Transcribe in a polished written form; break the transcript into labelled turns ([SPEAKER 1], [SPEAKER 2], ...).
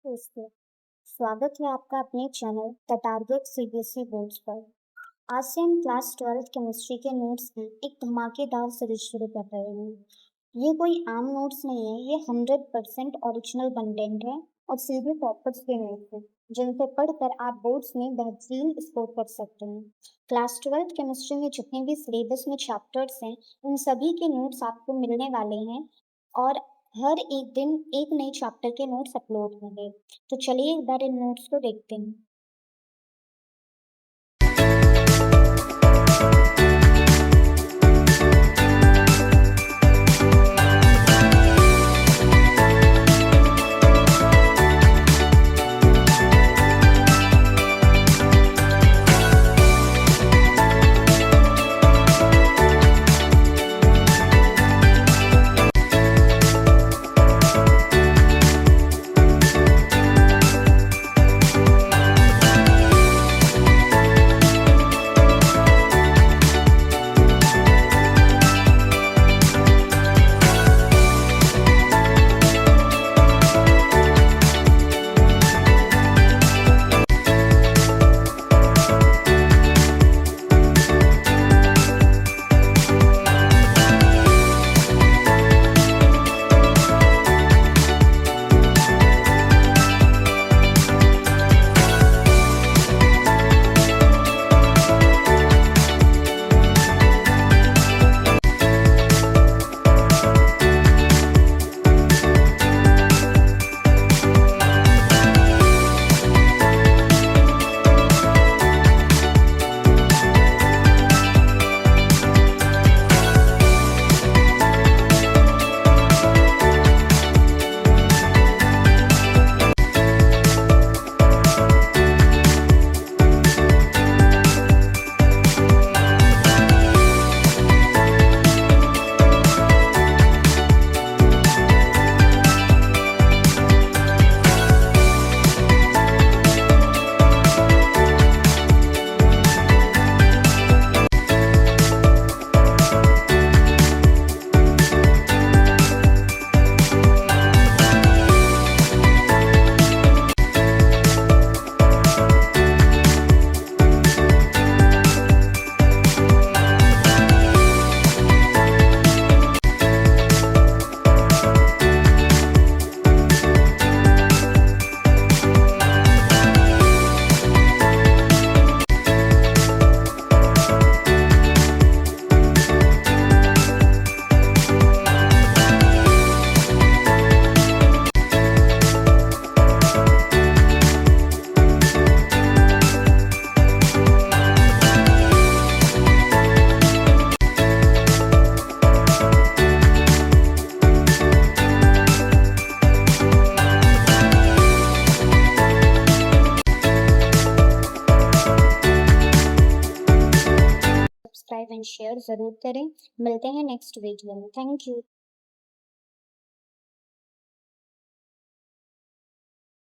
[SPEAKER 1] दोस्तों, स्वागत है आपका अपने channel the target CBSE boards पर। आज से हम क्लास 12 केमिस्ट्री के नोट्स की एक धमाकेदार सीरीज शुरू कर रहे हैं। ये कोई आम नोट्स नहीं है, ये 100% ओरिजिनल कंटेंट है और सीधे टॉपर्स के नोट्स हैं, जिनसे पढ़कर आप बोर्ड्स में बेहतरीन स्कोर कर सकते हैं। क्लास 12 केमिस्ट्री में जितने भी सिलेबस में चैप्टर्स हैं, उन सभी के नोट्स आपको मिलने वाले हैं और हर एक दिन एक नए चैप्टर के नोट्स अपलोड होंगे। तो चलिए एक बार इन नोट्स को देखते हैं। सब्सक्राइब एंड शेयर ज़रूर करें। मिलते हैं नेक्स्ट वीडियो में। Thank you.